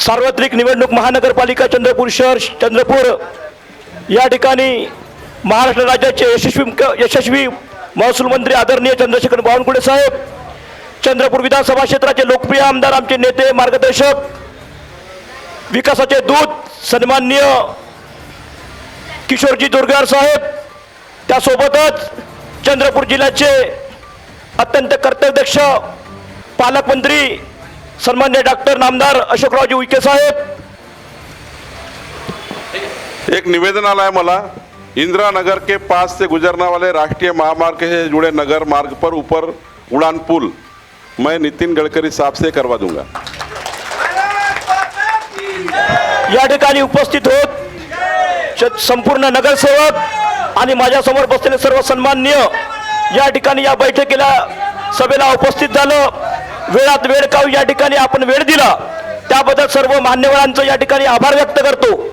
सार्वत्रिक निवडणूक महानगरपालिका चंद्रपूर शहर चंद्रपूर या ठिकाणी महाराष्ट्र राज्याचे यशस्वी महसूल मंत्री आदरणीय चंद्रशेखर बावनकुळे साहेब, चंद्रपूर विधानसभा क्षेत्राचे लोकप्रिय आमदार, आमचे नेते, मार्गदर्शक, विकासाचे दूत सन्माननीय किशोरजी दुर्गार साहेब, त्यासोबतच चंद्रपूर जिल्ह्याचे अत्यंत कर्तव्यदक्ष पालकमंत्री सन्माननीय डॉक्टर नामदार अशोकरावजी उईके साहेब। एक निवेदन आला है मला, इंदिरा नगर के पास से गुजरने वाले राष्ट्रीय महामार्ग से जुड़े नगर मार्ग पर ऊपर उड़ान पुल मैं नितिन गडकरी साहब से करवा दूंगा। या ठिकाणी उपस्थित होत संपूर्ण नगरसेवक आणि माझ्यासमोर बसलेले सर्व सन्माननीय या ठिकाणी या बैठकीला सभेला उपस्थित झालं। वेळात वेळ काढून या ठिकाणी आपण वेळ दिला त्याबद्दल सर्व मान्यवरांचं या ठिकाणी आभार व्यक्त करतो।